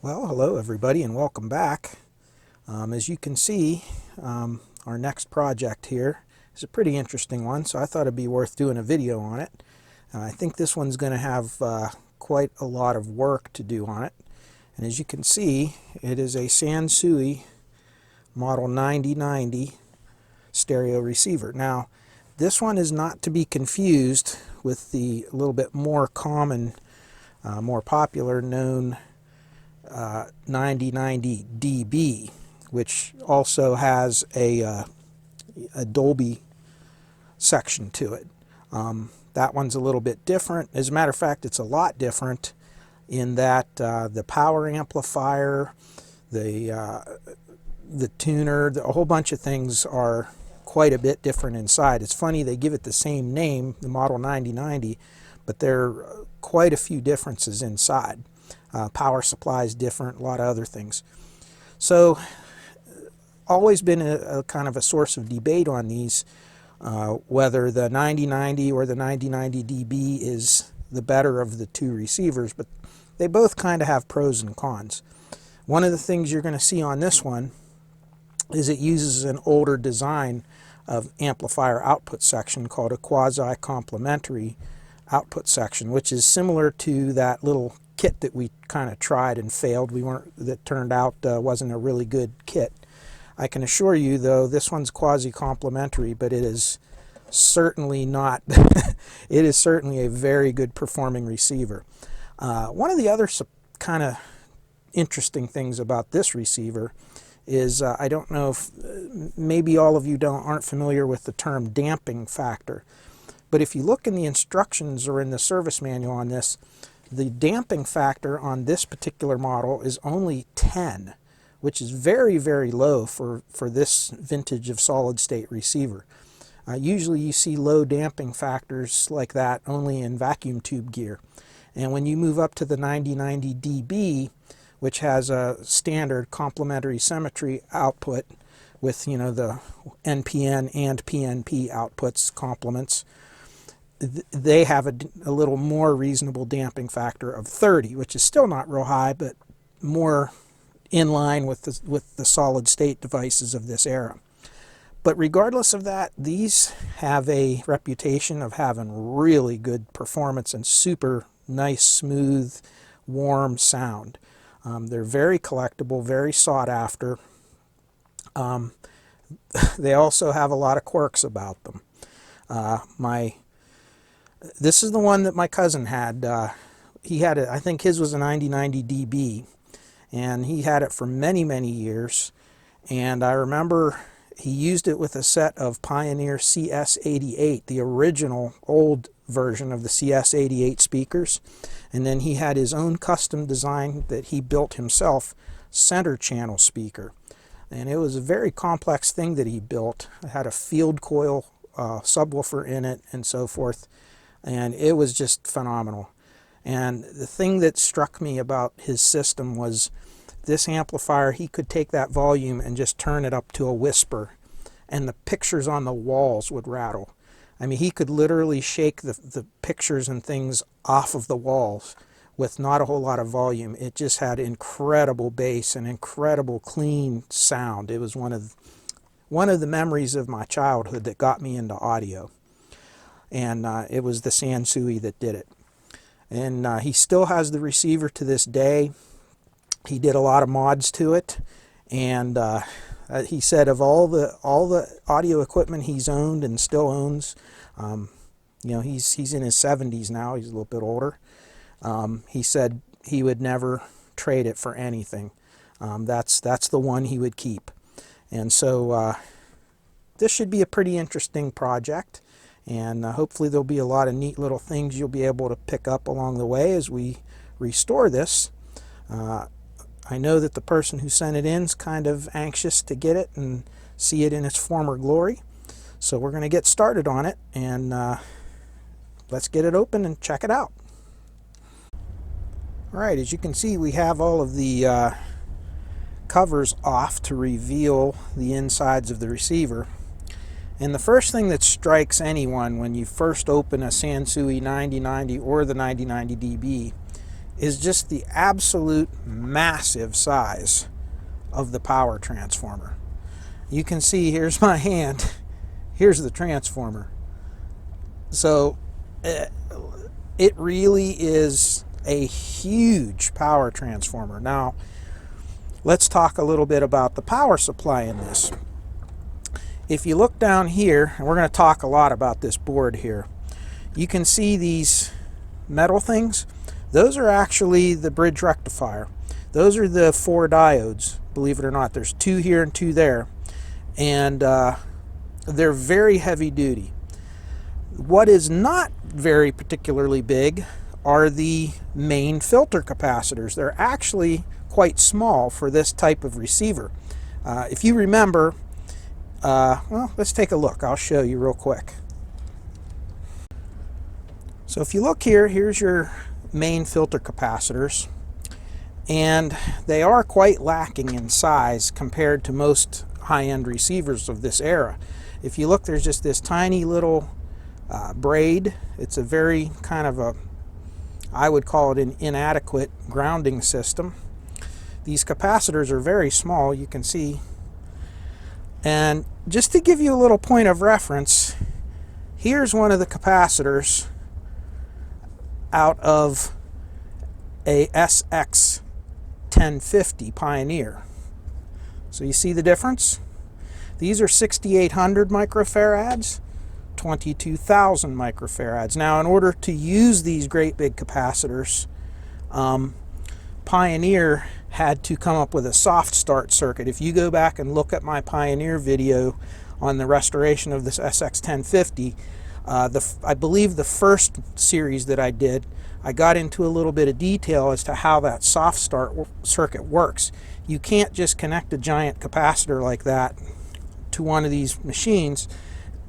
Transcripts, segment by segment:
Well, hello everybody and welcome back. As you can see, our next project here is a pretty interesting one, so I thought it'd be worth doing a video on it. I think this one's going to have quite a lot of work to do on it. And as you can see, it is a Sansui model 9090 stereo receiver. Now, this one is not to be confused with the little bit more common, more popular known 9090 dB, which also has a Dolby section to it. That one's a little bit different. As a matter of fact, it's a lot different in that the power amplifier, the tuner, a whole bunch of things are quite a bit different inside. It's funny, they give it the same name, the Model 9090, but there are quite a few differences inside. Power supply is different, a lot of other things. So, always been a kind of a source of debate on these, whether the 9090 or the 9090 dB is the better of the two receivers, but they both kind of have pros and cons. One of the things you're going to see on this one is it uses an older design of amplifier output section called a Quasi-Complementary output section, which is similar to that little kit that we kind of tried and failed. That turned out wasn't a really good kit. I can assure you, though, this one's quasi-complementary, but it is certainly not. It is certainly a very good performing receiver. One of the other kind of interesting things about this receiver is I don't know if maybe all of you aren't familiar with the term damping factor, but if you look in the instructions or in the service manual on this, the damping factor on this particular model is only 10, which is very, very low for this vintage of solid-state receiver. Usually you see low damping factors like that only in vacuum tube gear. And when you move up to the 9090 dB, which has a standard complementary symmetry output with, you know, the NPN and PNP outputs complements, they have a little more reasonable damping factor of 30, which is still not real high, but more in line with the solid state devices of this era. But regardless of that, these have a reputation of having really good performance and super nice, smooth, warm sound. They're very collectible, very sought after. They also have a lot of quirks about them. This is the one that my cousin had. He had it, I think his was a 9090 dB, and he had it for many, many years. And I remember he used it with a set of Pioneer CS88, the original old version of the CS88 speakers. And then he had his own custom design that he built himself, center channel speaker. And it was a very complex thing that he built. It had a field coil subwoofer in it and so forth. And it was just phenomenal. And the thing that struck me about his system was this amplifier, he could take that volume and just turn it up to a whisper, and the pictures on the walls would rattle. I mean, he could literally shake the pictures and things off of the walls with not a whole lot of volume. It just had incredible bass and incredible clean sound. It was one of the memories of my childhood that got me into audio. And it was the Sansui that did it. And he still has the receiver to this day. He did a lot of mods to it, and he said of all the audio equipment he's owned and still owns, you know, he's in his 70s now. He's a little bit older. He said he would never trade it for anything. That's the one he would keep. And so this should be a pretty interesting project. And hopefully there'll be a lot of neat little things you'll be able to pick up along the way as we restore this. I know that the person who sent it in is kind of anxious to get it and see it in its former glory. So we're going to get started on it, and let's get it open and check it out. Alright, as you can see, we have all of the covers off to reveal the insides of the receiver. And the first thing that strikes anyone when you first open a Sansui 9090 or the 9090 dB is just the absolute massive size of the power transformer. You can see, here's my hand, here's the transformer. So it really is a huge power transformer. Now, let's talk a little bit about the power supply in this. If you look down here, and we're going to talk a lot about this board here, you can see these metal things. Those are actually the bridge rectifier. Those are the 4 diodes, believe it or not. There's 2 here and 2 there. And they're very heavy duty. What is not very particularly big are the main filter capacitors. They're actually quite small for this type of receiver. If you remember, well, let's take a look. I'll show you real quick. So if you look here, here's your main filter capacitors, and they are quite lacking in size compared to most high-end receivers of this era. If you look, there's just this tiny little braid. It's a very kind of a, I would call it an inadequate grounding system. These capacitors are very small, you can see. And just to give you a little point of reference, here's one of the capacitors out of a SX 1050 Pioneer. So you see the difference? These are 6,800 microfarads, 22,000 microfarads. Now, in order to use these great big capacitors, Pioneer had to come up with a soft start circuit. If you go back and look at my Pioneer video on the restoration of this SX 1050, I believe the first series that I did, I got into a little bit of detail as to how that soft start circuit works. You can't just connect a giant capacitor like that to one of these machines.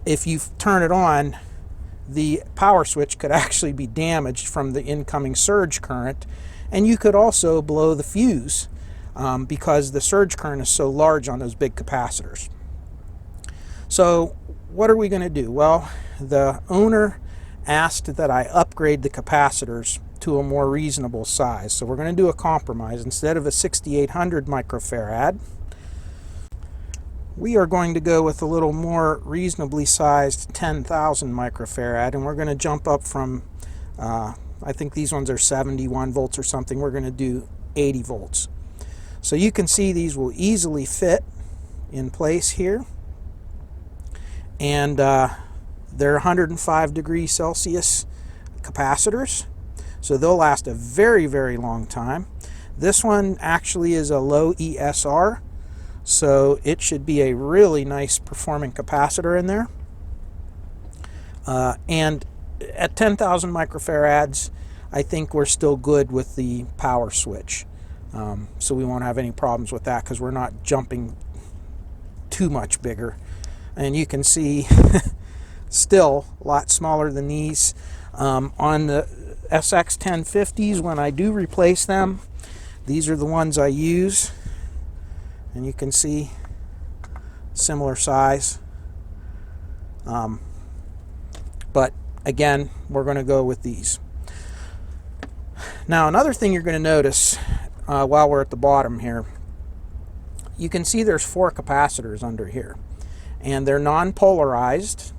If you turn it on, the power switch could actually be damaged from the incoming surge current, and you could also blow the fuse because the surge current is so large on those big capacitors. So what are we going to do? Well, the owner asked that I upgrade the capacitors to a more reasonable size. So we're going to do a compromise. Instead of a 6,800 microfarad, we are going to go with a little more reasonably sized 10,000 microfarad, and we're going to jump up from, I think these ones are 71 volts or something. We're going to do 80 volts. So you can see these will easily fit in place here. And they're 105 degrees Celsius capacitors, so they'll last a very, very long time. This one actually is a low ESR, so it should be a really nice performing capacitor in there. And at 10,000 microfarads, I think we're still good with the power switch. So we won't have any problems with that because we're not jumping too much bigger. And you can see still a lot smaller than these. On the SX 1050s, when I do replace them, these are the ones I use. And you can see similar size. But again, we're going to go with these. Now, another thing you're going to notice while we're at the bottom here, you can see there's 4 capacitors under here. And they're non-polarized,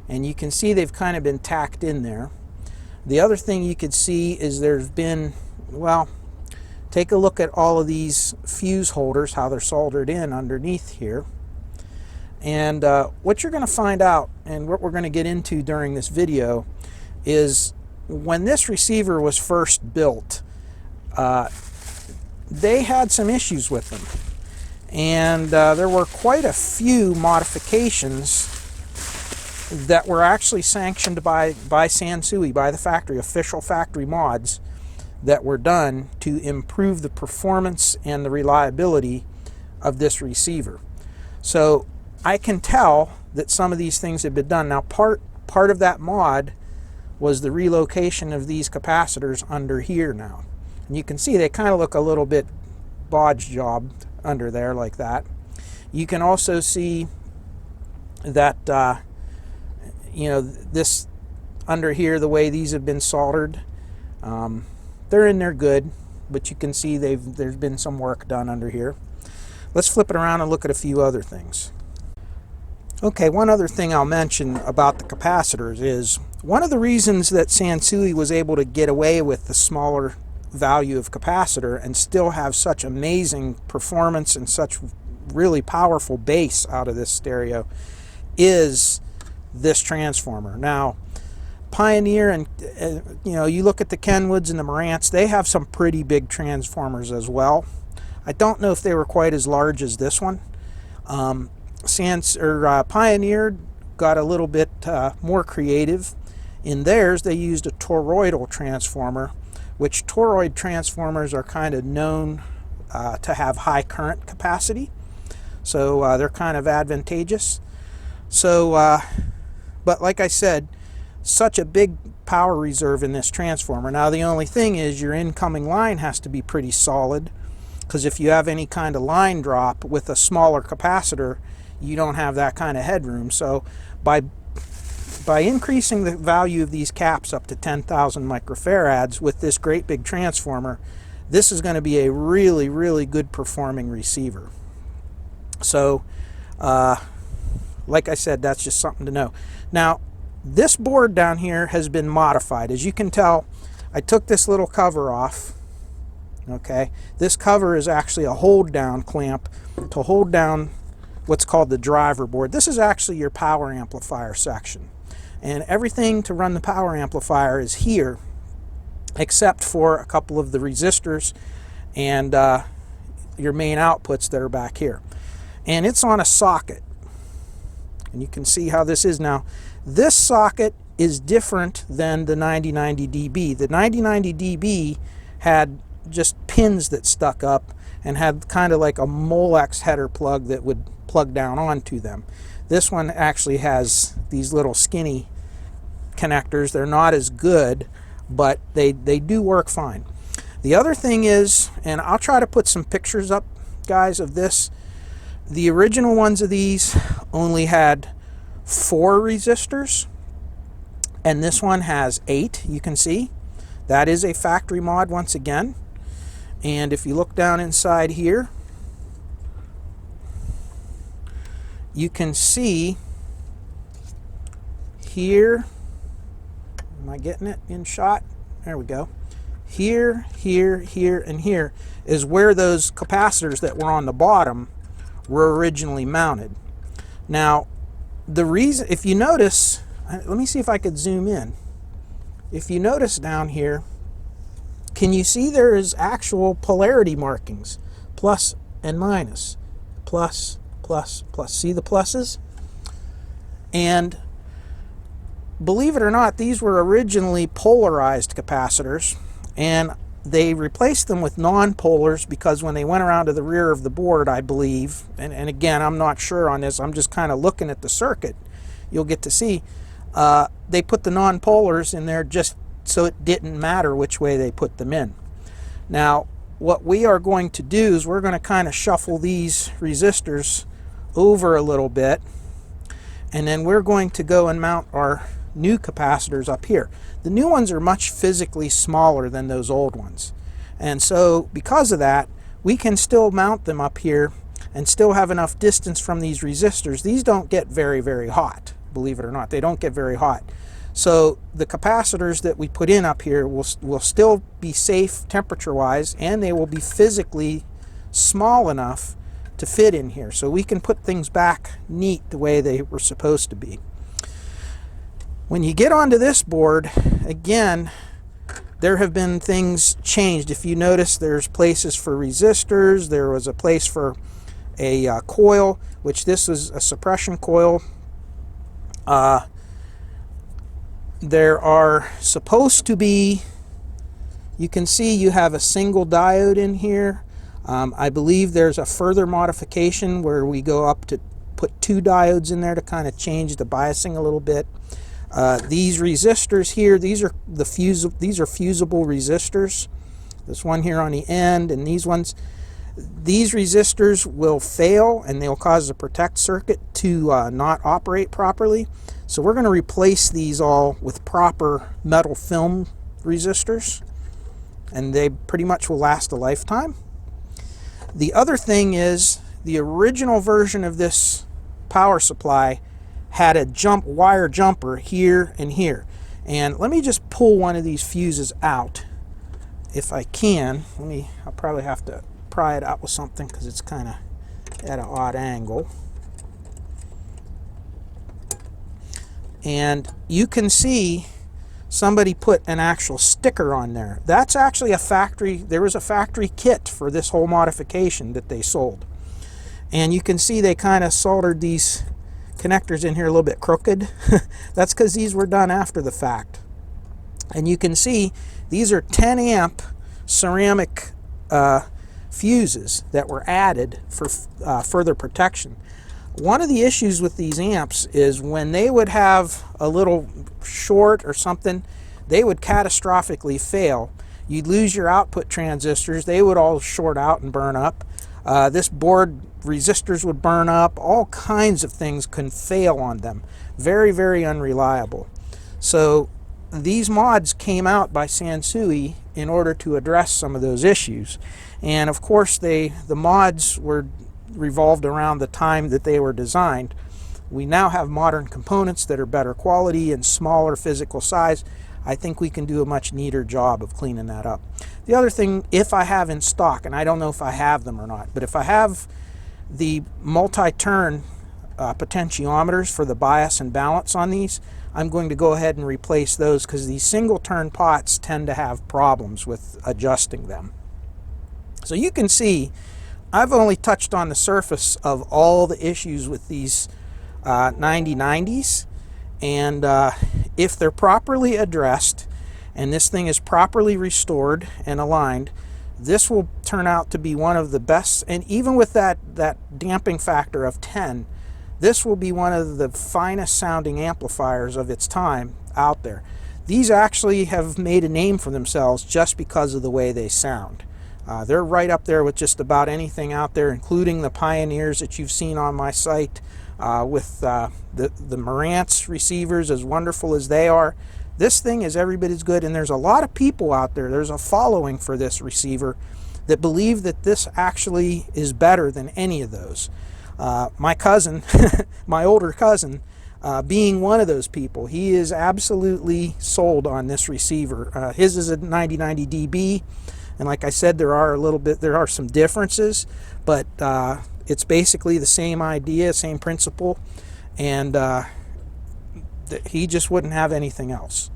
and you can see they've kind of been tacked in there. The other thing you could see is there's been, well, take a look at all of these fuse holders, how they're soldered in underneath here. And what you're going to find out, and what we're going to get into during this video, is when this receiver was first built, they had some issues with them. And there were quite a few modifications that were actually sanctioned by Sansui, by the factory, official factory mods that were done to improve the performance and the reliability of this receiver. So I can tell that some of these things have been done. Now part of that mod was the relocation of these capacitors under here now. And you can see they kind of look a little bit bodge jobbed under there like that. You can also see that you know, this under here, the way these have been soldered, they're in there good, but you can see there's been some work done under here. Let's flip it around and look at a few other things. Okay, one other thing I'll mention about the capacitors is one of the reasons that Sansui was able to get away with the smaller value of capacitor and still have such amazing performance and such really powerful bass out of this stereo is this transformer. Now, Pioneer and you look at the Kenwoods and the Marantz, they have some pretty big transformers as well. I don't know if they were quite as large as this one. Pioneer got a little bit more creative. In theirs, they used a toroidal transformer, which toroid transformers are kind of known to have high current capacity. So they're kind of advantageous. So, but like I said, such a big power reserve in this transformer. Now the only thing is your incoming line has to be pretty solid, because if you have any kind of line drop with a smaller capacitor, you don't have that kind of headroom. So by increasing the value of these caps up to 10,000 microfarads with this great big transformer, this is going to be a really, really good performing receiver. So like I said, that's just something to know. Now this board down here has been modified. As you can tell, I took this little cover off. Okay, this cover is actually a hold down clamp to hold down what's called the driver board. This is actually your power amplifier section, and everything to run the power amplifier is here except for a couple of the resistors and your main outputs that are back here, and it's on a socket, and you can see how this is. Now this socket is different than the 9090 dB. The 9090 dB had just pins that stuck up and had kind of like a Molex header plug that would plug down onto them. This one actually has these little skinny connectors. They're not as good, but they do work fine. The other thing is, and I'll try to put some pictures up, guys, of this. The original ones of these only had 4 resistors, and this one has 8. You can see that is a factory mod once again. And if you look down inside here, you can see here, am I getting it in shot? There we go. Here, here, here, and here is where those capacitors that were on the bottom were originally mounted. Now, the reason, if you notice, let me see if I could zoom in. If you notice down here, can you see there is actual polarity markings? Plus and minus. Plus, plus, plus. See the pluses? And believe it or not, these were originally polarized capacitors, and they replaced them with non-polars because when they went around to the rear of the board, I believe, and again, I'm not sure on this, I'm just kind of looking at the circuit, you'll get to see, they put the non-polars in there just so it didn't matter which way they put them in. Now, what we are going to do is we're going to kind of shuffle these resistors over a little bit, and then we're going to go and mount our new capacitors up here. The new ones are much physically smaller than those old ones, and so because of that, we can still mount them up here and still have enough distance from these resistors. These don't get very, very hot, believe it or not. They don't get very hot. So the capacitors that we put in up here will still be safe temperature-wise, and they will be physically small enough to fit in here. So we can put things back neat the way they were supposed to be. When you get onto this board, again, there have been things changed. If you notice, there's places for resistors. There was a place for a coil, which this is a suppression coil. There are supposed to be, you can see you have a single diode in here. I believe there's a further modification where we go up to put 2 diodes in there to kind of change the biasing a little bit. These resistors here, these are fusible resistors. This one here on the end, and these ones, these resistors will fail and they'll cause the protect circuit to not operate properly. So we're going to replace these all with proper metal film resistors. and they pretty much will last a lifetime. The other thing is the original version of this power supply had a wire jumper here and here. And let me just pull one of these fuses out if I can. I'll probably have to pry it out with something because it's kind of at an odd angle. And you can see somebody put an actual sticker on there. That's actually there was a factory kit for this whole modification that they sold. And you can see they kind of soldered these connectors in here a little bit crooked. That's because these were done after the fact. And you can see these are 10 amp ceramic fuses that were added for further protection. One of the issues with these amps is when they would have a little short or something, they would catastrophically fail. You'd lose your output transistors. They would all short out and burn up. This board resistors would burn up. All kinds of things can fail on them. Very, very unreliable. So these mods came out by Sansui in order to address some of those issues. And of course the mods were revolved around the time that they were designed. We now have modern components that are better quality and smaller physical size. I think we can do a much neater job of cleaning that up. The other thing, if I have in stock, and I don't know if I have them or not, but if I have the multi-turn potentiometers for the bias and balance on these, I'm going to go ahead and replace those because these single turn pots tend to have problems with adjusting them. So you can see I've only touched on the surface of all the issues with these 9090s, and if they're properly addressed and this thing is properly restored and aligned, this will turn out to be one of the best. And even with that damping factor of 10, this will be one of the finest sounding amplifiers of its time out there. These actually have made a name for themselves just because of the way they sound. They're right up there with just about anything out there, including the Pioneers that you've seen on my site, with the Marantz receivers, as wonderful as they are. This thing is every bit as good, and there's a lot of people out there, there's a following for this receiver that believe that this actually is better than any of those. My cousin, my older cousin, being one of those people, he is absolutely sold on this receiver. His is a 9090 dB. And like I said, there are some differences, but it's basically the same idea, same principle, and he just wouldn't have anything else.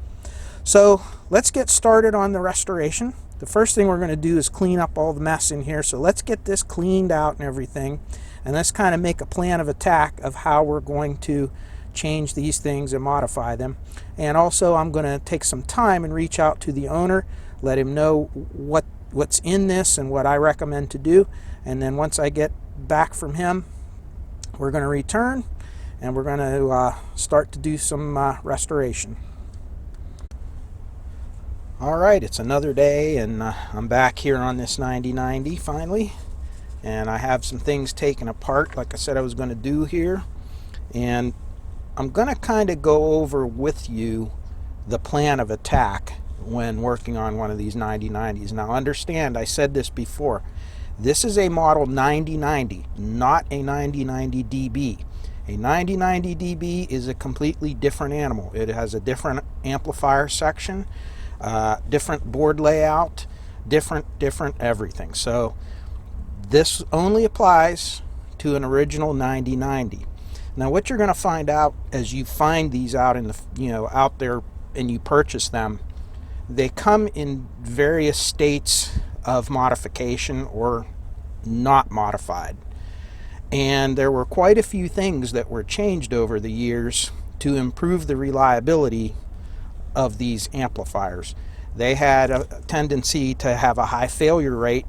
So let's get started on the restoration. The first thing we're going to do is clean up all the mess in here. So let's get this cleaned out and everything, and let's kind of make a plan of attack of how we're going to change these things and modify them. And also I'm going to take some time and reach out to the owner, let him know what's in this and what I recommend to do. And then once I get back from him, we're going to return and we're going to start to do some restoration. All right, it's another day, and I'm back here on this 9090 finally, and I have some things taken apart like I said I was going to do here, and I'm going to kind of go over with you the plan of attack when working on one of these 9090s. Now understand, I said this before, this is a model 9090, not a 9090 dB. A 9090 dB is a completely different animal. It has a different amplifier section, different board layout, different everything. So this only applies to an original 9090. Now what you're going to find out as you find these out in the out there and you purchase them, they come in various states of modification or not modified. And there were quite a few things that were changed over the years to improve the reliability of these amplifiers. They had a tendency to have a high failure rate,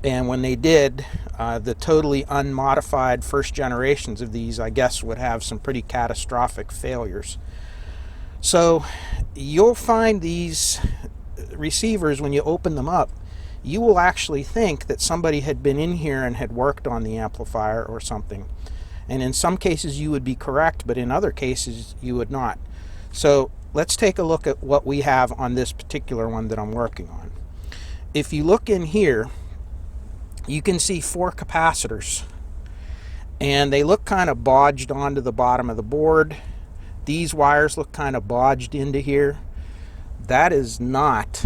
and when they did, the totally unmodified first generations of these, I guess, would have some pretty catastrophic failures. So you'll find these receivers, when you open them up, you will actually think that somebody had been in here and had worked on the amplifier or something. And in some cases you would be correct, but in other cases you would not. So let's take a look at what we have on this particular one that I'm working on. if you look in here, you can see 4 capacitors, and they look kind of bodged onto the bottom of the board. These wires look kind of bodged into here. That is not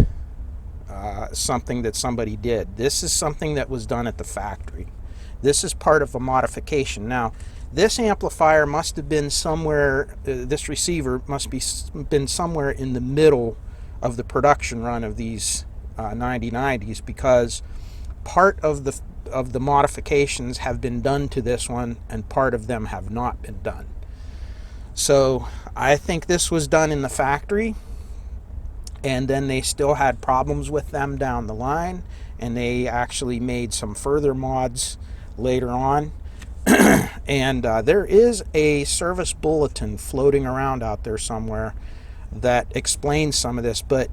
something that somebody did. This is something that was done at the factory. This is part of a modification. Now, this amplifier must have been somewhere, this receiver must be been somewhere in the middle of the production run of these 9090s, because part of the modifications have been done to this one and part of them have not been done. So I think this was done in the factory, and then they still had problems with them down the line, and they actually made some further mods later on. And there is a service bulletin floating around out there somewhere that explains some of this, but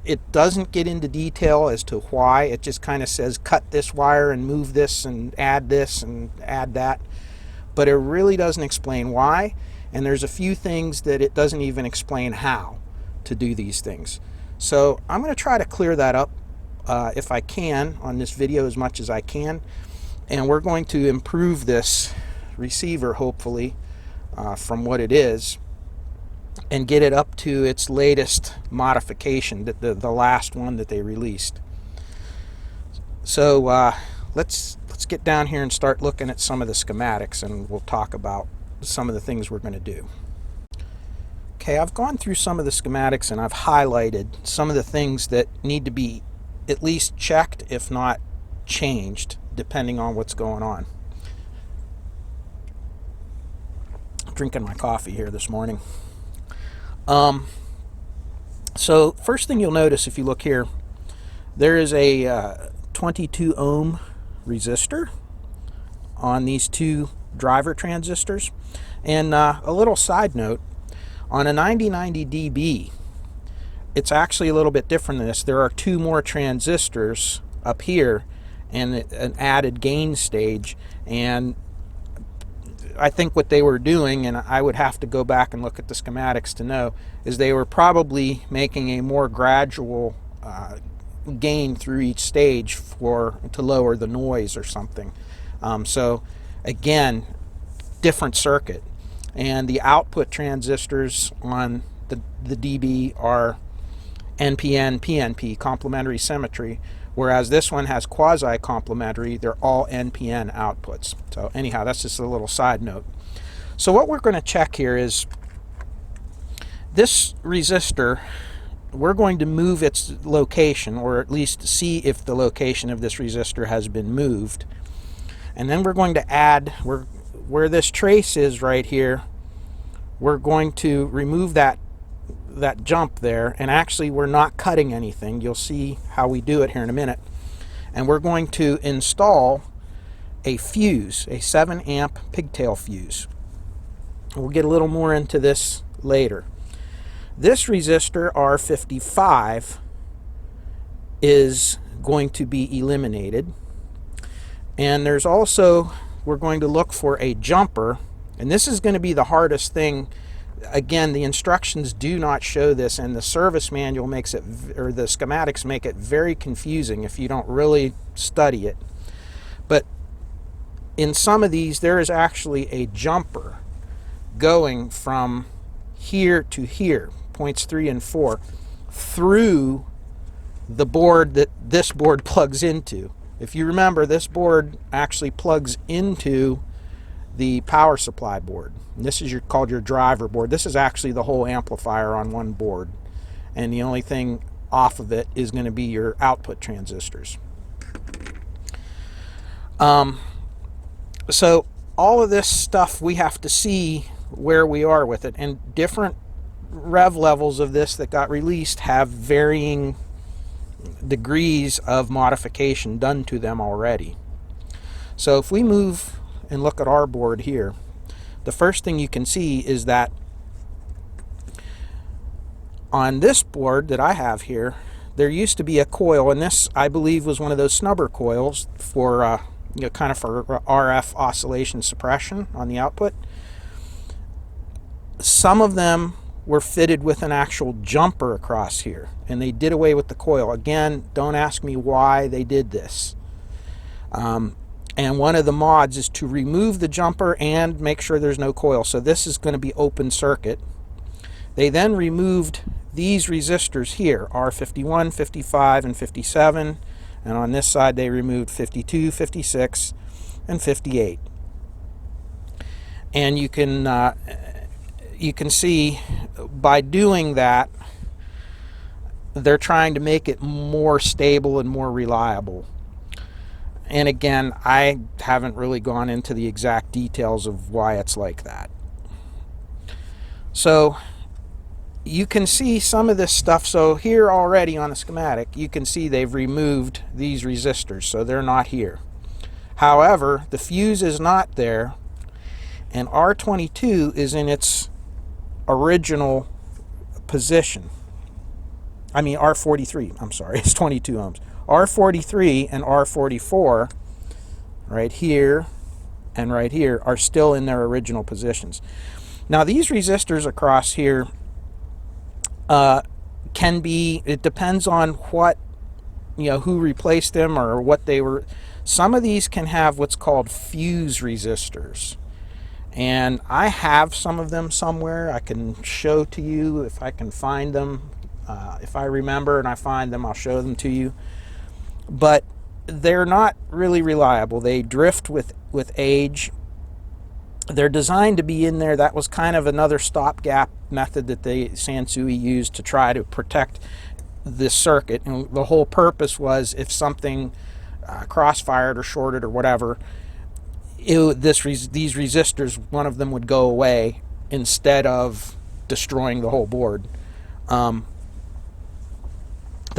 it doesn't get into detail as to why. It just kind of says cut this wire and move this and add that, but it really doesn't explain why. And there's a few things that it doesn't even explain how to do these things. So I'm going to try to clear that up if I can on this video as much as I can, and we're going to improve this receiver hopefully from what it is and get it up to its latest modification, the last one that they released. So let's get down here and start looking at some of the schematics, and we'll talk about some of the things we're going to do. Okay, I've gone through some of the schematics and I've highlighted some of the things that need to be at least checked, if not changed, depending on what's going on. I'm drinking my coffee here this morning. So first thing you'll notice if you look here, there is a 22 ohm resistor on these 2 driver transistors. And a little side note, on a 9090 dB, it's actually a little bit different than this. There are 2 more transistors up here and an added gain stage, and I think what they were doing, and I would have to go back and look at the schematics to know, is they were probably making a more gradual gain through each stage to lower the noise or something. So again, different circuit. And the output transistors on the DB are NPN, PNP, complementary symmetry, whereas this one has quasi-complementary. They're all NPN outputs. So anyhow, that's just a little side note. So what we're going to check here is this resistor. We're going to move its location, or at least see if the location of this resistor has been moved. And then we're going to add, where this trace is right here, we're going to remove that jump there, and actually we're not cutting anything. You'll see how we do it here in a minute. And we're going to install a fuse, a 7 amp pigtail fuse. We'll get a little more into this later. This resistor R55 is going to be eliminated, and there's also, we're going to look for a jumper, and this is going to be the hardest thing. Again, the instructions do not show this, and the service manual makes it, or the schematics make it very confusing if you don't really study it. But in some of these, there is actually a jumper going from here to here, points 3 and 4, through the board that this board plugs into. If you remember, this board actually plugs into the power supply board. And this is called your driver board. This is actually the whole amplifier on one board, and the only thing off of it is going to be your output transistors. So all of this stuff, we have to see where we are with it, and different rev levels of this that got released have varying degrees of modification done to them already. So if we move and look at our board here, the first thing you can see is that on this board that I have here, there used to be a coil, and this I believe was one of those snubber coils for kind of for RF oscillation suppression on the output. Some of them were fitted with an actual jumper across here, and they did away with the coil. Again, don't ask me why they did this. And one of the mods is to remove the jumper and make sure there's no coil. So this is going to be open circuit. They then removed these resistors here, R51, 55, and 57. And on this side they removed 52, 56, and 58. And you can see by doing that, they're trying to make it more stable and more reliable. And again, I haven't really gone into the exact details of why it's like that. So you can see some of this stuff. So here already on the schematic, you can see they've removed these resistors, so they're not here. However, the fuse is not there, and R22 is in its original position. I mean R43, I'm sorry, it's 22 ohms. R43 and R44, right here and right here, are still in their original positions. Now these resistors across here can be, it depends on what, who replaced them or what they were. Some of these can have what's called fuse resistors. And I have some of them somewhere. I can show to you if I can find them. If I remember and I find them, I'll show them to you. But they're not really reliable. They drift with age. They're designed to be in there. That was kind of another stopgap method that Sansui used to try to protect this circuit. And the whole purpose was if something crossfired or shorted or whatever, these resistors, one of them would go away instead of destroying the whole board. The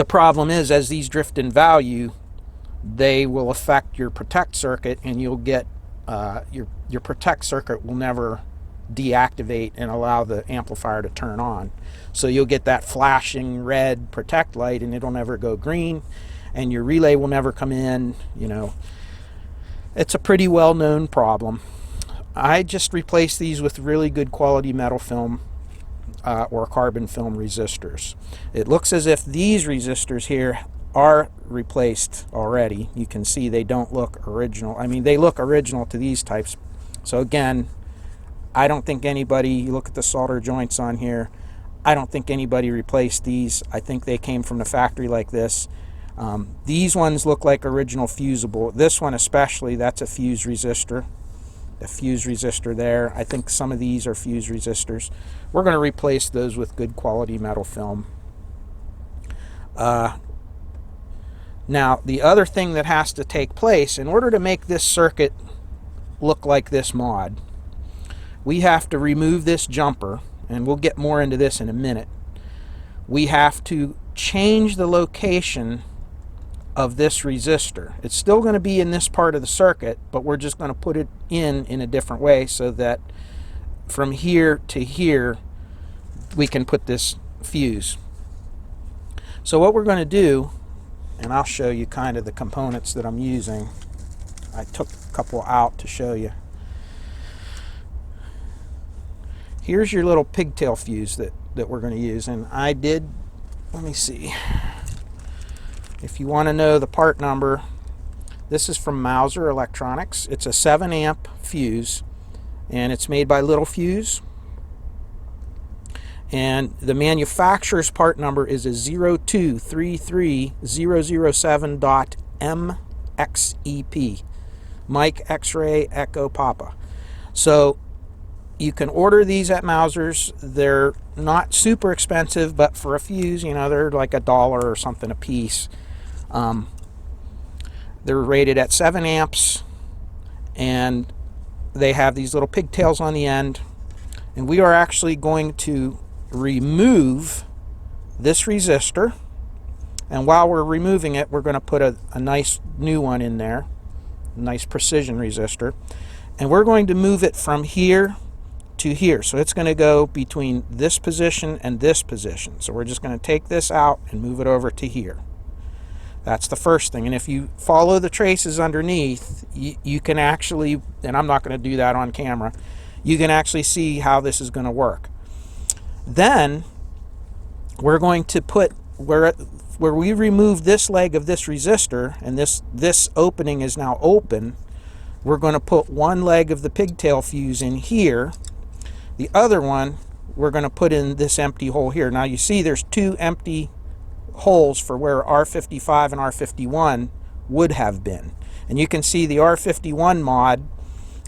problem is, as these drift in value, they will affect your protect circuit, and you'll get your protect circuit will never deactivate and allow the amplifier to turn on. So you'll get that flashing red protect light, and it'll never go green, and your relay will never come in. It's a pretty well-known problem. I just replaced these with really good quality metal film or carbon film resistors. It looks as if these resistors here are replaced already. You can see they don't look original. I mean, they look original to these types. So again, I don't think anybody, you look at the solder joints on here, I don't think anybody replaced these. I think they came from the factory like this. These ones look like original fusible. This one especially, that's a fuse resistor. The fuse resistor there. I think some of these are fuse resistors. We're going to replace those with good quality metal film. Now, the other thing that has to take place in order to make this circuit look like this mod, we have to remove this jumper, and we'll get more into this in a minute. We have to change the location of this resistor. It's still going to be in this part of the circuit, but we're just going to put it in a different way so that from here to here we can put this fuse. So what we're going to do, and I'll show you kind of the components that I'm using. I took a couple out to show you. Here's your little pigtail fuse that we're going to use, and I did, let me see. If you want to know the part number, this is from Mouser Electronics. It's a 7 amp fuse, and it's made by Little Fuse. And the manufacturer's part number is a 0233007.MXEP, Mike X-Ray Echo Papa. So you can order these at Mouser's. They're not super expensive, but for a fuse, they're like $1 or something a piece. They're rated at 7 amps, and they have these little pigtails on the end. And we are actually going to remove this resistor, and while we're removing it, we're going to put a nice new one in there, a nice precision resistor, and we're going to move it from here to here. So it's going to go between this position and this position. So we're just going to take this out and move it over to here. That's the first thing. And if you follow the traces underneath, you can actually, and I'm not going to do that on camera, you can actually see how this is going to work. Then we're going to put, where we remove this leg of this resistor, and this opening is now open, we're going to put one leg of the pigtail fuse in here. The other one we're going to put in this empty hole here. Now you see there's two empty holes for where R55 and R51 would have been. And you can see the R51 mod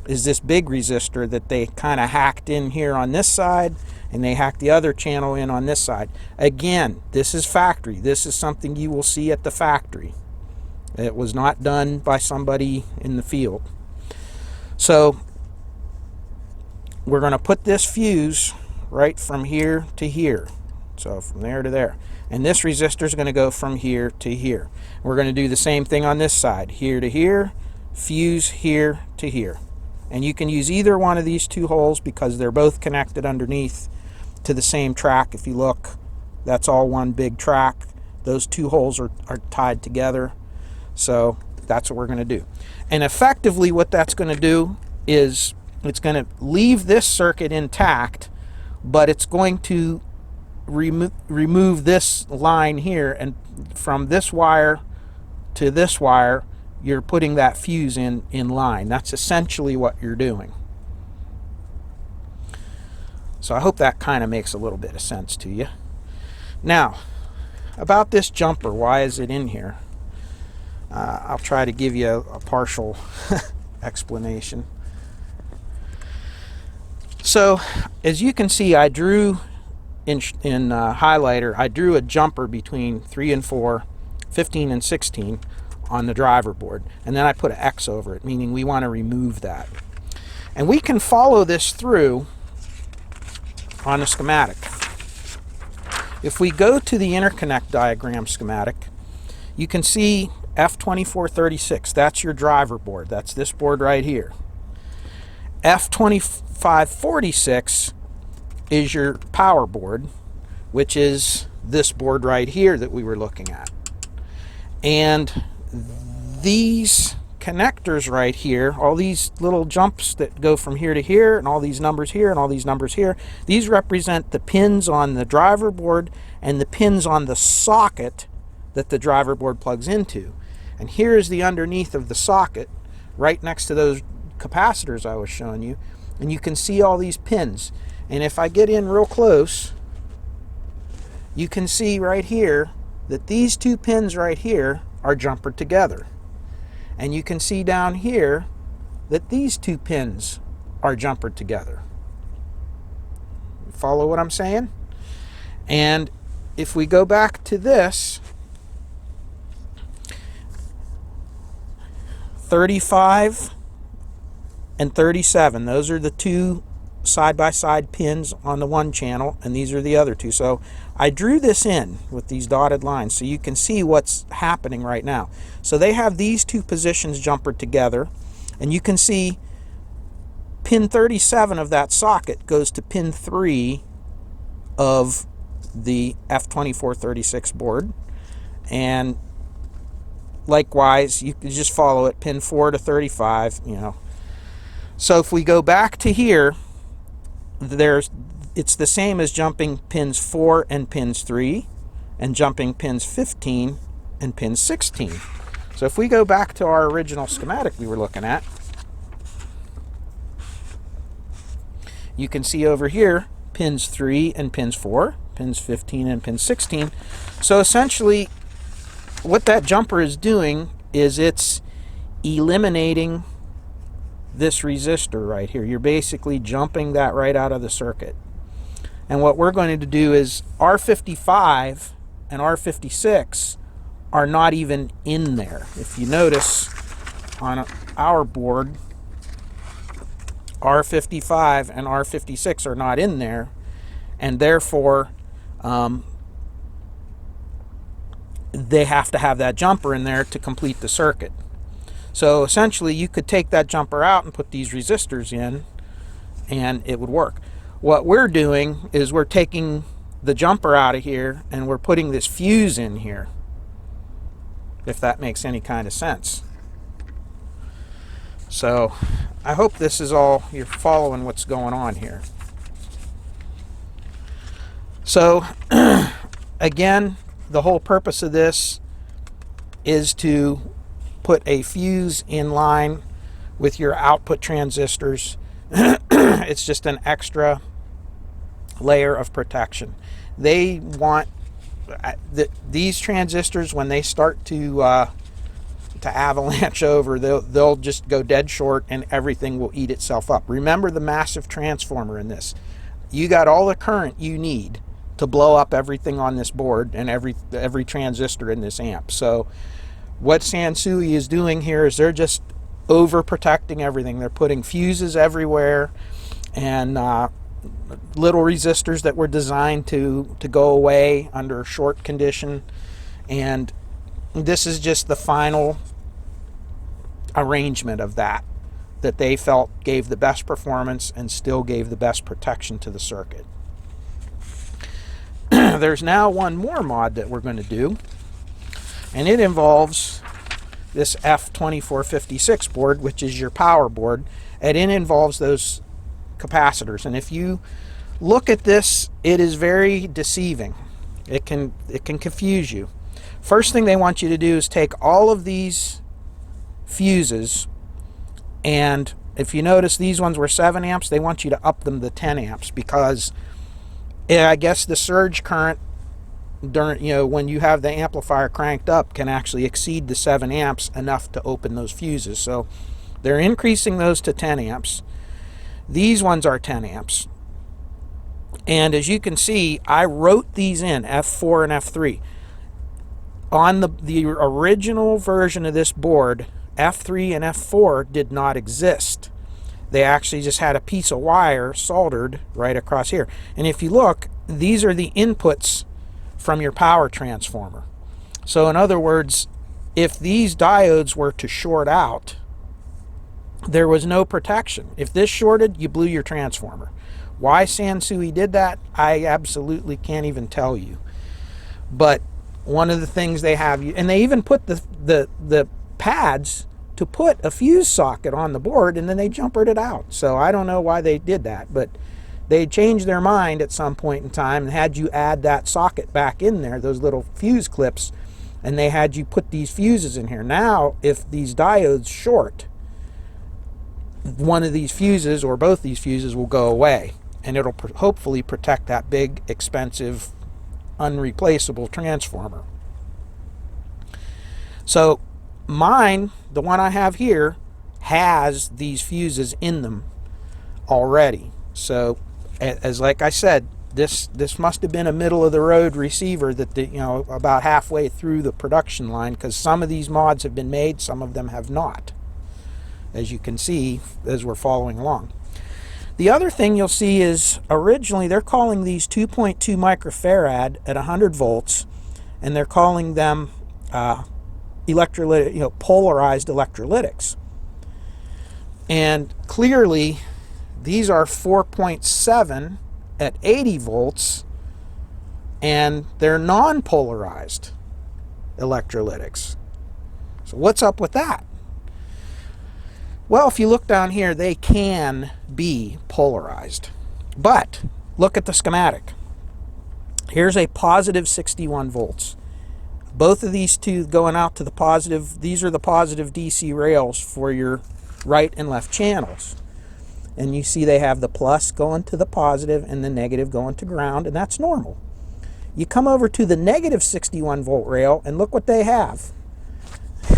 is this big resistor that they kind of hacked in here on this side, and they hacked the other channel in on this side. Again, this is factory. This is something you will see at the factory. It was not done by somebody in the field. So we're going to put this fuse right from here to here. So from there to there. And this resistor is going to go from here to here. We're going to do the same thing on this side. Here to here, fuse here to here. And you can use either one of these two holes because they're both connected underneath to the same track. If you look, that's all one big track. Those two holes are tied together. So that's what we're going to do. And effectively what that's going to do is it's going to leave this circuit intact, but it's going to remove this line here, and from this wire to this wire you're putting that fuse in line. That's essentially what you're doing. So I hope that kind of makes a little bit of sense to you. Now, about this jumper, why is it in here? I'll try to give you a partial explanation. So, as you can see, I drew in highlighter, I drew a jumper between 3 and 4, 15 and 16 on the driver board. And then I put an X over it, meaning we want to remove that. And we can follow this through on a schematic. If we go to the interconnect diagram schematic, you can see F2436, that's your driver board. That's this board right here. F2546 is your power board, which is this board right here that we were looking at. And these connectors right here, all these little jumps that go from here to here, and all these numbers here, and all these numbers here, these represent the pins on the driver board and the pins on the socket that the driver board plugs into. And here's the underneath of the socket, right next to those capacitors I was showing you, and you can see all these pins. And if I get in real close, you can see right here that these two pins right here are jumpered together. And you can see down here that these two pins are jumpered together. Follow what I'm saying? And if we go back to this, 35 and 37, those are the two side-by-side pins on the one channel, and these are the other two. So I drew this in with these dotted lines so you can see what's happening right now. So they have these two positions jumpered together, and you can see pin 37 of that socket goes to pin 3 of the F2436 board, and likewise you can just follow it, pin 4 to 35, you know. So if we go back to here, it's the same as jumping pins 4 and pins 3 and jumping pins 15 and pin 16. So if we go back to our original schematic we were looking at, you can see over here pins 3 and pins 4, pins 15 and pin 16. So essentially what that jumper is doing is it's eliminating this resistor right here. You're basically jumping that right out of the circuit. And what we're going to do is R55 and R56 are not even in there. If you notice on our board, R55 and R56 are not in there, and therefore they have to have that jumper in there to complete the circuit. So essentially you could take that jumper out and put these resistors in and it would work. What we're doing is we're taking the jumper out of here and we're putting this fuse in here, if that makes any kind of sense. So I hope this is all, you're following what's going on here. So again, the whole purpose of this is to put a fuse in line with your output transistors. It's just an extra layer of protection. They want these transistors, when they start to avalanche over, they'll just go dead short and everything will eat itself up. Remember the massive transformer in this. You got all the current you need to blow up everything on this board and every transistor in this amp. So what Sansui is doing here is they're just overprotecting everything. They're putting fuses everywhere and little resistors that were designed to go away under short condition. And this is just the final arrangement of that they felt gave the best performance and still gave the best protection to the circuit. There's now one more mod that we're going to do, and it involves this F2456 board, which is your power board, and it involves those capacitors. And if you look at this, it is very deceiving. It can confuse you. First thing they want you to do is take all of these fuses, and if you notice these ones were 7 amps, they want you to up them to 10 amps because I guess the surge current during, when you have the amplifier cranked up, can actually exceed the 7 amps enough to open those fuses. So they're increasing those to 10 amps. These ones are 10 amps. And as you can see, I wrote these in, F4 and F3. On the original version of this board, F3 and F4 did not exist. They actually just had a piece of wire soldered right across here. And if you look, these are the inputs from your power transformer. So in other words, if these diodes were to short out, there was no protection. If this shorted, you blew your transformer. Why Sansui did that, I absolutely can't even tell you. But one of the things they have, and they even put the pads to put a fuse socket on the board, and then they jumpered it out. So I don't know why they did that, but they changed their mind at some point in time and had you add that socket back in there, those little fuse clips, and they had you put these fuses in here. Now, if these diodes short, one of these fuses or both these fuses will go away, and it'll hopefully protect that big, expensive, unreplaceable transformer. So mine, the one I have here, has these fuses in them already. So as like I said, this must have been a middle of the road receiver that about halfway through the production line, because some of these mods have been made, some of them have not, as you can see as we're following along. The other thing you'll see is originally they're calling these 2.2 microfarad at 100 volts, and they're calling them electrolytic, polarized electrolytics. And clearly these are 4.7 at 80 volts, and they're non-polarized electrolytics. So what's up with that? Well, if you look down here, they can be polarized. But look at the schematic. Here's a positive 61 volts. Both of these two going out to the positive, these are the positive DC rails for your right and left channels. And you see they have the plus going to the positive and the negative going to ground, and that's normal. You come over to the negative 61 volt rail and look what they have.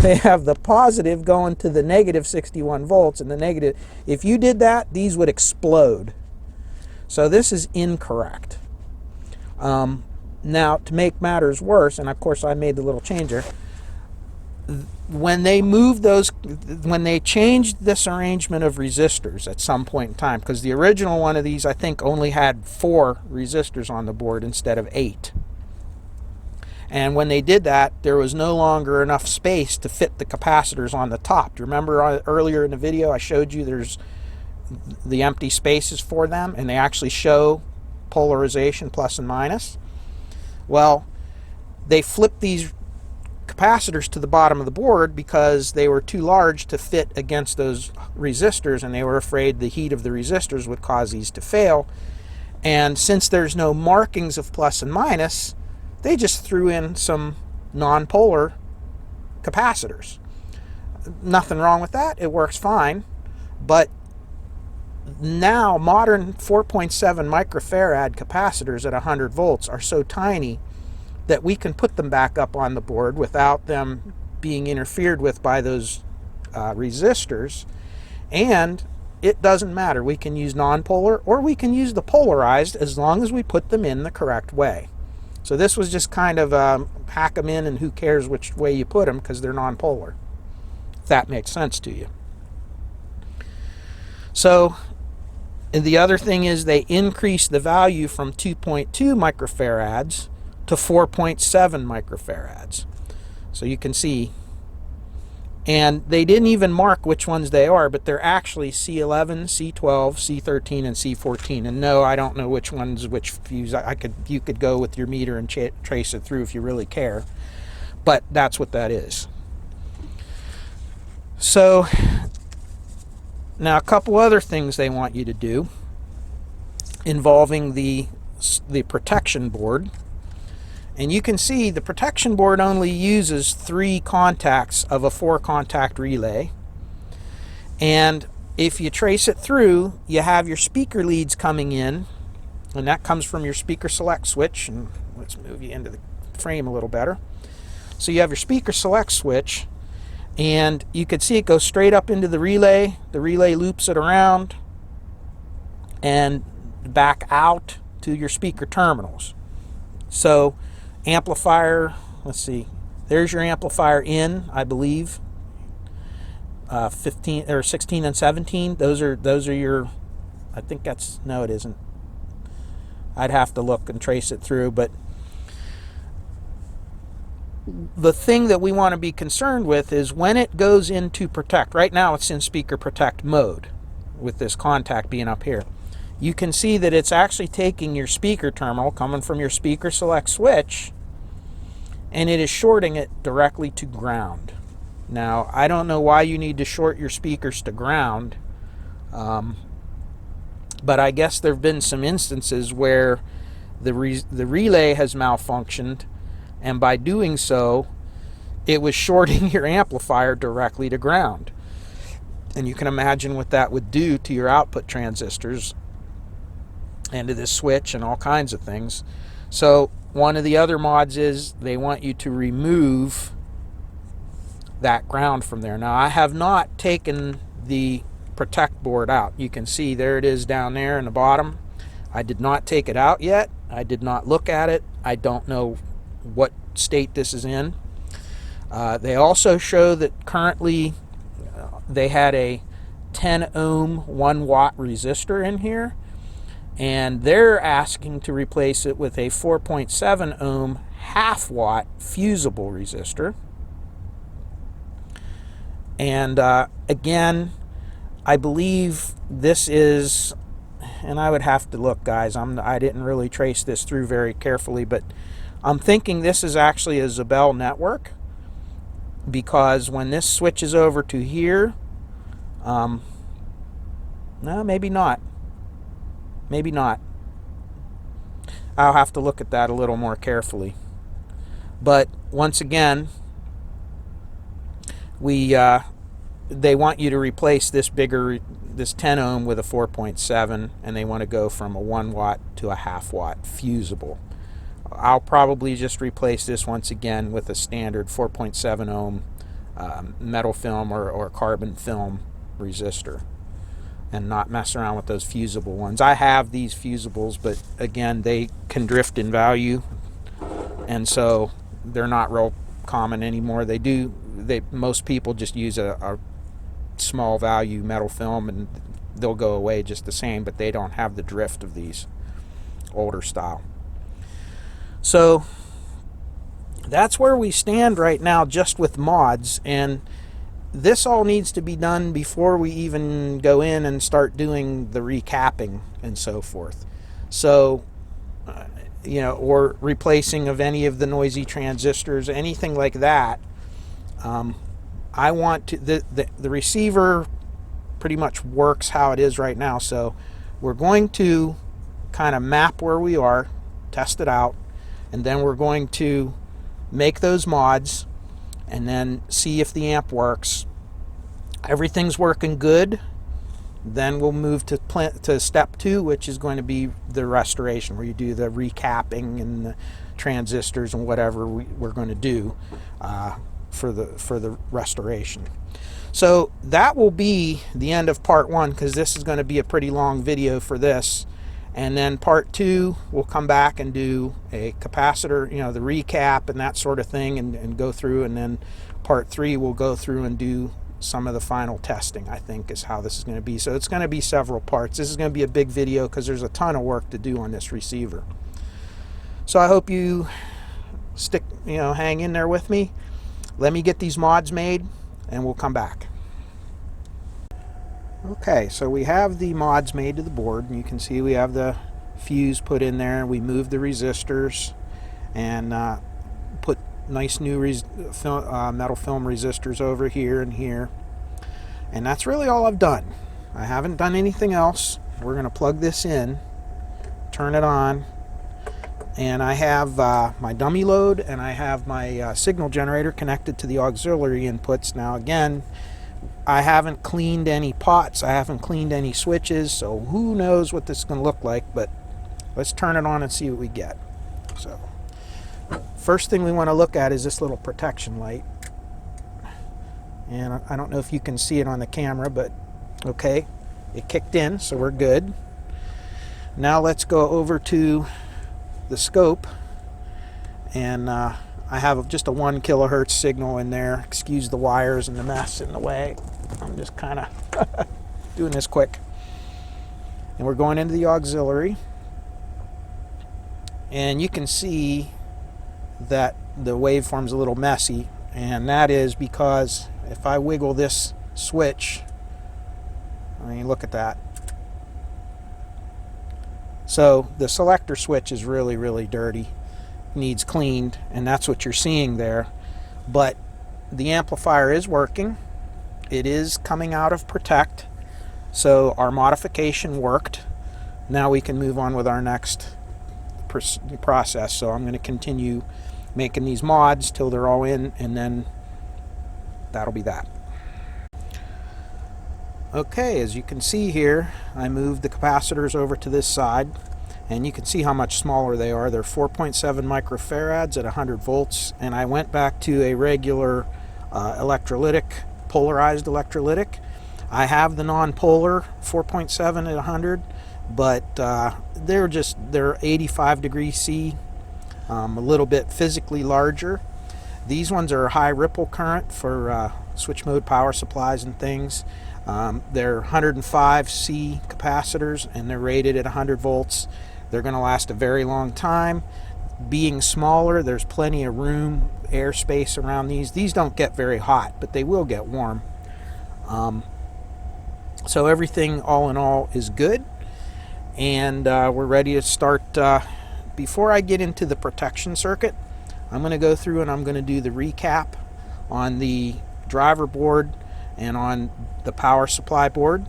They have the positive going to the negative 61 volts and the negative. If you did that, these would explode. So this is incorrect. Now, to make matters worse, and of course I made the little changer, when they moved those, when they changed this arrangement of resistors at some point in time, because the original one of these I think only had 4 resistors on the board instead of 8. And when they did that, there was no longer enough space to fit the capacitors on the top. Do you remember earlier in the video I showed you there's the empty spaces for them, and they actually show polarization plus and minus? Well, they flipped these capacitors to the bottom of the board because they were too large to fit against those resistors, and they were afraid the heat of the resistors would cause these to fail. And since there's no markings of plus and minus, they just threw in some non-polar capacitors. Nothing wrong with that. It works fine. But now modern 4.7 microfarad capacitors at 100 volts are so tiny that we can put them back up on the board without them being interfered with by those resistors. And it doesn't matter. We can use non-polar or we can use the polarized as long as we put them in the correct way. So this was just kind of hack them in and who cares which way you put them because they're non-polar. If that makes sense to you. So the other thing is they increased the value from 2.2 microfarads to 4.7 microfarads. So you can see. And they didn't even mark which ones they are, but they're actually C11, C12, C13, and C14. And no, I don't know which one's which fuse. You could go with your meter and trace it through if you really care. But that's what that is. So now a couple other things they want you to do involving the protection board. And you can see the protection board only uses 3 contacts of a 4-contact relay. And if you trace it through, you have your speaker leads coming in, and that comes from your speaker select switch. And let's move you into the frame a little better. So you have your speaker select switch, and you can see it goes straight up into the relay. The relay loops it around and back out to your speaker terminals. So amplifier, let's see, there's your amplifier in, I believe, 15 or 16 and 17. Those are your, I think that's, no it isn't. I'd have to look and trace it through, but the thing that we want to be concerned with is when it goes into protect. Right now it's in speaker protect mode with this contact being up here. You can see that it's actually taking your speaker terminal coming from your speaker select switch and it is shorting it directly to ground. Now, I don't know why you need to short your speakers to ground, but I guess there have been some instances where the relay has malfunctioned, and by doing so, it was shorting your amplifier directly to ground. And you can imagine what that would do to your output transistors and to this switch and all kinds of things. So one of the other mods is they want you to remove that ground from there. Now I have not taken the protect board out. You can see there it is down there in the bottom. I did not take it out yet. I did not look at it. I don't know what state this is in. They also show that currently they had a 10 ohm 1 watt resistor in here, and they're asking to replace it with a 4.7 ohm half watt fusible resistor. And again, I believe this is, and I would have to look, guys, I didn't really trace this through very carefully, but I'm thinking this is actually a Zabel network, because when this switches over to here, no, maybe not. Maybe not. I'll have to look at that a little more carefully. But once again, they want you to replace this 10 ohm with a 4.7, and they want to go from a 1 watt to a half watt fusible. I'll probably just replace this once again with a standard 4.7 ohm metal film or carbon film resistor, and not mess around with those fusible ones. I have these fusibles, but again, they can drift in value, and so they're not real common anymore. Most people just use a small value metal film and they'll go away just the same, but they don't have the drift of these older style. So that's where we stand right now, just with mods, and this all needs to be done before we even go in and start doing the recapping and so forth. So or replacing of any of the noisy transistors, anything like that. I want to, the receiver pretty much works how it is right now, so we're going to kind of map where we are, test it out, and then we're going to make those mods and then see if the amp works. Everything's working good, then we'll move to step 2, which is going to be the restoration, where you do the recapping and the transistors and whatever we're going to do for the restoration. So that will be the end of part 1, because this is going to be a pretty long video for this. And then part 2, we'll come back and do a capacitor, the recap and that sort of thing, and go through. And then part 3, we'll go through and do some of the final testing, I think, is how this is going to be. So it's going to be several parts. This is going to be a big video because there's a ton of work to do on this receiver. So I hope you hang in there with me. Let me get these mods made and we'll come back. Okay, so we have the mods made to the board, and you can see we have the fuse put in there. We moved the resistors and put nice new metal film resistors over here and here. And that's really all I've done. I haven't done anything else. We're going to plug this in, turn it on, and I have my dummy load and I have my signal generator connected to the auxiliary inputs. Now again, I haven't cleaned any pots, I haven't cleaned any switches, so who knows what this is going to look like, but let's turn it on and see what we get. So first thing we want to look at is this little protection light. And I don't know if you can see it on the camera, but okay, it kicked in, so we're good. Now let's go over to the scope, and I have just a 1 kilohertz signal in there. Excuse the wires and the mess in the way. I'm just kind of doing this quick. And we're going into the auxiliary, and you can see that the waveform's a little messy, and that is because if I wiggle this switch, I mean, look at that. So the selector switch is really, really dirty, needs cleaned, and that's what you're seeing there. But the amplifier is working. It is coming out of Protect, so our modification worked. Now we can move on with our next process. So I'm going to continue making these mods till they're all in, and then that'll be that. Okay, as you can see here, I moved the capacitors over to this side, and you can see how much smaller they are. They're 4.7 microfarads at 100 volts, and I went back to a regular electrolytic, polarized electrolytic. I have the non-polar 4.7 at 100, but they're 85 degrees C, a little bit physically larger. These ones are high ripple current for switch mode power supplies and things. They're 105 C capacitors, and they're rated at 100 volts. They're going to last a very long time. Being smaller, there's plenty of room, airspace around these. These don't get very hot, but they will get warm. So everything, all in all, is good, and we're ready to start. Before I get into the protection circuit, I'm going to go through and I'm going to do the recap on the driver board and on the power supply board,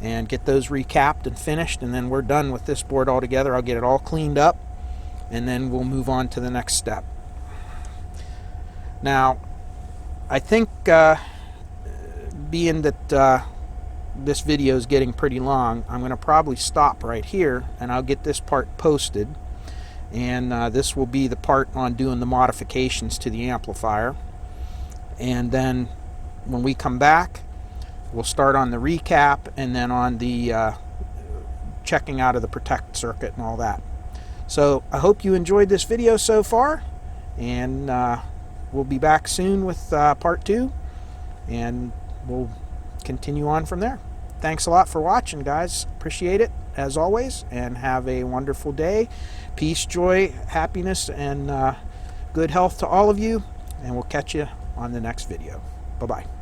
and get those recapped and finished, and then we're done with this board altogether. I'll get it all cleaned up, and then we'll move on to the next step. Now, I think being that this video is getting pretty long, I'm going to probably stop right here, and I'll get this part posted, and this will be the part on doing the modifications to the amplifier. And then when we come back, we'll start on the recap, and then on the checking out of the Protect circuit and all that. So I hope you enjoyed this video so far, and we'll be back soon with part 2, and we'll continue on from there. Thanks a lot for watching, guys. Appreciate it, as always, and have a wonderful day. Peace, joy, happiness, and good health to all of you, and we'll catch you on the next video. Bye-bye.